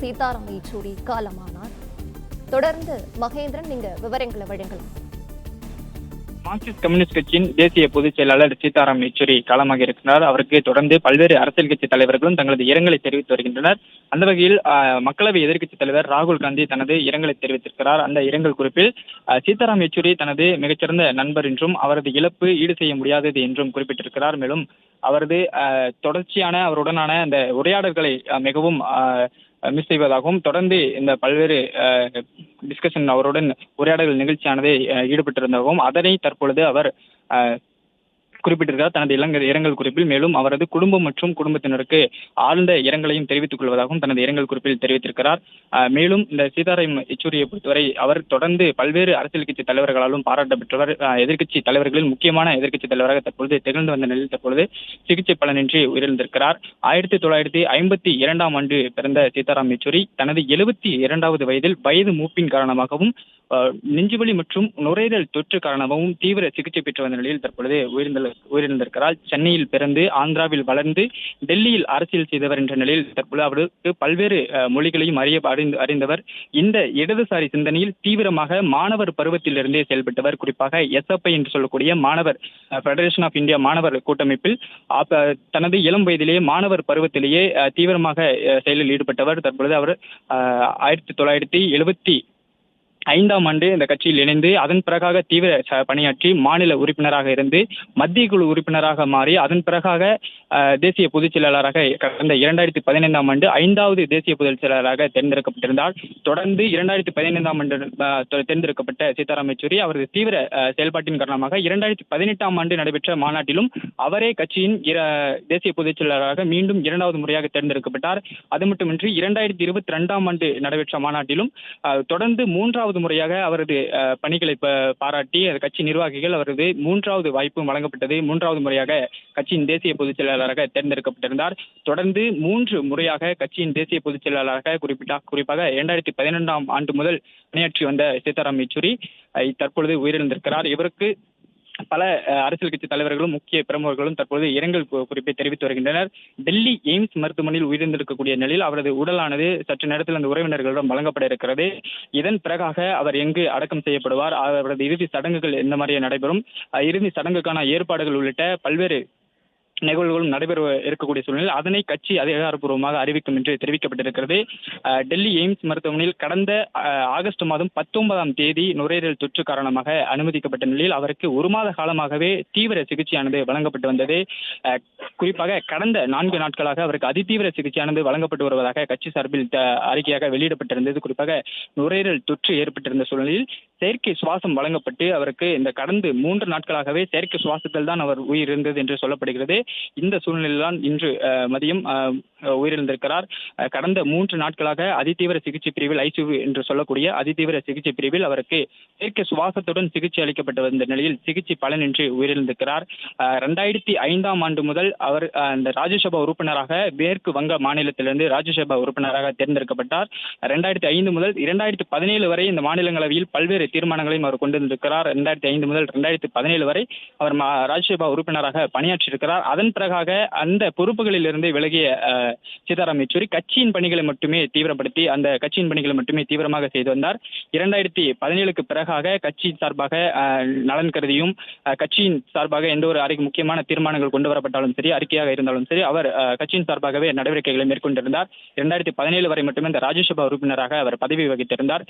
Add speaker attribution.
Speaker 1: சீதாராம் யெச்சூரி காலமானார். தொடர்ந்து மகேந்திரன், நீங்க விவரங்களை வழங்கலாம்.
Speaker 2: மார்க்சிஸ்ட் கம்யூனிஸ்ட் கட்சியின் தேசிய பொதுச் செயலாளர் சீதாராம் யெச்சூரி காலமாக இருக்கிறார். அவருக்கு தொடர்ந்து பல்வேறு அரசியல் கட்சி தலைவர்களும் தங்களது இரங்கலை தெரிவித்து வருகின்றனர். அந்த வகையில் மக்களவை எதிர்க்கட்சித் தலைவர் ராகுல் காந்தி தனது இரங்கலை தெரிவித்திருக்கிறார். அந்த இரங்கல் குறிப்பில் சீதாராம் யெச்சூரி தனது மிகச்சிறந்த நண்பர் என்றும் அவரது இழப்பு ஈடு செய்ய முடியாதது என்றும் குறிப்பிட்டிருக்கிறார். மேலும் அவரது தொடர்ச்சியான அவருடனான அந்த உரையாடல்களை மிகவும் மிஸ் செய்வதாகவும், தொடர்ந்து இந்த பல்வேறு டிஸ்கஷன் அவருடன் உரையாடல் நிகழ்ச்சியானது ஈடுபட்டிருந்ததாகவும் அதனை தற்பொழுது அவர் குறிப்பிட்டிருக்கிறார் தனது இரங்கல் குறிப்பில். மேலும் அவரது குடும்பம் மற்றும் குடும்பத்தினருக்கு ஆழ்ந்த இரங்கலையும் தெரிவித்துக் கொள்வதாகவும் தனது இரங்கல் குறிப்பில் தெரிவித்திருக்கிறார். மேலும் இந்த சீதாராம் யெச்சூரியை பொறுத்தவரை அவர் தொடர்ந்து பல்வேறு அரசியல் கட்சி தலைவர்களாலும் பாராட்ட பெற்றவர். எதிர்க்கட்சி தலைவர்களில் முக்கியமான எதிர்க்கட்சி தலைவராக தற்பொழுது திகழ்ந்து வந்த நிலையில் தற்பொழுது சிகிச்சை பலனின்றி உயிரிழந்திருக்கிறார். 1952ஆம் ஆண்டு பிறந்த சீதாராம் யெச்சூரி தனது 72வது வயதில் வயது மூப்பின் காரணமாகவும் நெஞ்சுவலி மற்றும் நுரையீரல் தொற்று காரணமாகவும் தீவிர சிகிச்சை பெற்று வந்த நிலையில் தற்பொழுது உயிரிழந்திருக்கிறார். சென்னையில் பிறந்து ஆந்திராவில் வளர்ந்து டெல்லியில் அரசியல் செய்தவர் என்ற நிலையில் தற்பொழுது அவருக்கு பல்வேறு மொழிகளையும் அறிந்தவர். இந்த இடதுசாரி சிந்தனையில் தீவிரமாக மாணவர் பருவத்திலிருந்தே செயல்பட்டவர். குறிப்பாக எஸ்எஃப்ஐ என்று சொல்லக்கூடிய மாணவர் ஃபெடரேஷன் ஆஃப் இந்தியா மாணவர் கூட்டமைப்பில் தனது இளம் வயதிலேயே மாணவர் பருவத்திலேயே தீவிரமாக செயலில் ஈடுபட்டவர். தற்பொழுது அவர் 1975ஆம் ஆண்டு இந்த கட்சியில் இணைந்து அதன் பிறகாக தீவிர பணியாற்றி மாநில உறுப்பினராக இருந்து மத்திய குழு உறுப்பினராக மாறி அதன் பிறகாக தேசிய பொதுச் செயலாளராக கடந்த 2015ஆம் ஆண்டு 5வது தேசிய பொதுச் செயலாளராக தேர்ந்தெடுக்கப்பட்டிருந்தார். தொடர்ந்து 2015ஆம் ஆண்டு தேர்ந்தெடுக்கப்பட்ட சீதாராம் யெச்சூரி அவரது தீவிர செயல்பாட்டின் காரணமாக 2018ஆம் ஆண்டு நடைபெற்ற மாநாட்டிலும் அவரே கட்சியின் தேசிய பொதுச் செயலாளராக மீண்டும் 2வது முறையாக தேர்ந்தெடுக்கப்பட்டார். அது மட்டுமின்றி 2022ஆம் ஆண்டு நடைபெற்ற மாநாட்டிலும் தொடர்ந்து 3வது முறையாக அவரது பணிகளை பாராட்டி கட்சி நிர்வாகிகள் அவரது 3வது வாய்ப்பும் வழங்கப்பட்டது. 3வது முறையாக கட்சியின் தேசிய பொதுச் செயலாளராக தேர்ந்தெடுக்கப்பட்டிருந்தார். தொடர்ந்து 3 முறையாக கட்சியின் தேசிய பொதுச் செயலாளராக குறிப்பாக 2012ஆம் ஆண்டு முதல் பணியாற்றி வந்த சீதாராம் யெச்சூரி தற்பொழுது உயிரிழந்திருக்கிறார். இவருக்கு பல அரசியல் கட்சி தலைவர்களும் முக்கிய பிரமுகர்களும் தற்போது இரங்கல் குறிப்பை தெரிவித்து வருகின்றனர். டெல்லி எய்ம்ஸ் மருத்துவமனையில் உயிரிழந்திருக்கக்கூடிய நிலையில் அவரது உடலானது சற்று நேரத்தில் அந்த உறவினர்களிடம் வழங்கப்பட இருக்கிறது. இதன் பிறகாக அவர் எங்கு அடக்கம் செய்யப்படுவார், அவரது இறுதி சடங்குகள் எந்த மாதிரியே நடைபெறும், இறுதி சடங்குக்கான ஏற்பாடுகள் உள்ளிட்ட பல்வேறு நிகழ்வுகளும் நடைபெற இருக்கக்கூடிய சூழ்நிலையில் அதனை கட்சி அதிகாரப்பூர்வமாக அறிவிக்கும் என்று தெரிவிக்கப்பட்டிருக்கிறது. டெல்லி எய்ம்ஸ் மருத்துவமனையில் கடந்த ஆகஸ்ட் மாதம் 19ஆம் தேதி நுரையீரல் தொற்று காரணமாக அனுமதிக்கப்பட்ட நிலையில் அவருக்கு 1 மாத காலமாகவே தீவிர சிகிச்சையானது வழங்கப்பட்டு வந்தது. குறிப்பாக கடந்த 4 நாட்களாக அவருக்கு அதிதீவிர சிகிச்சையானது வழங்கப்பட்டு வருவதாக கட்சி சார்பில் அறிக்கையாக வெளியிடப்பட்டிருந்தது. குறிப்பாக நுரையீரல் தொற்று ஏற்பட்டிருந்த சூழ்நிலையில் செயற்கை சுவாசம் வழங்கப்பட்டு அவருக்கு இந்த கடந்த 3 நாட்களாகவே செயற்கை சுவாசத்தில் தான் அவர் உயிரிழந்தது என்று சொல்லப்படுகிறது. இந்த சூழ்நிலையில்தான் இன்று மதியம் உயிரிழந்திருக்கிறார். கடந்த 3 நாட்களாக அதிதீவிர சிகிச்சை பிரிவில் ஐசியூ என்று சொல்லக்கூடிய அதிதீவிர சிகிச்சை பிரிவில் அவருக்கு செயற்கை சுவாசத்துடன் சிகிச்சை அளிக்கப்பட்டு வந்த நிலையில் சிகிச்சை பலனின்றி உயிரிழந்திருக்கிறார். 2005ஆம் ஆண்டு முதல் அவர் அந்த ராஜ்யசபா உறுப்பினராக மேற்கு வங்க மாநிலத்திலிருந்து ராஜ்யசபா உறுப்பினராக தேர்ந்தெடுக்கப்பட்டார். 2005 முதல் 2017 வரை இந்த மாநிலங்களவையில் பல்வேறு தீர்மானங்களையும் அவர் கொண்டு வந்திருக்கிறார். 2005 முதல் 2017 வரை அவர் ராஜ்யசபா உறுப்பினராக பணியாற்றியிருக்கிறார். அதன் பிறகாக அந்த பொறுப்புகளில் இருந்து விலகிய சீதாராம் யெச்சூரி கட்சியின் பணிகளை மட்டுமே தீவிரப்படுத்தி அந்த கட்சியின் பணிகளை மட்டுமே தீவிரமாக செய்து வந்தார். 2017க்கு பிறகாக கட்சியின் சார்பாக நலன் கருதியும் கட்சியின் சார்பாக எந்த ஒரு முக்கியமான தீர்மானங்கள் கொண்டு வரப்பட்டாலும் சரி, அறிக்கையாக இருந்தாலும் சரி, அவர் கட்சியின் சார்பாகவே நடவடிக்கைகளை மேற்கொண்டிருந்தார். 2017 வரை மட்டுமே இந்த ராஜ்யசபா உறுப்பினராக அவர் பதவி வகித்திருந்தார்.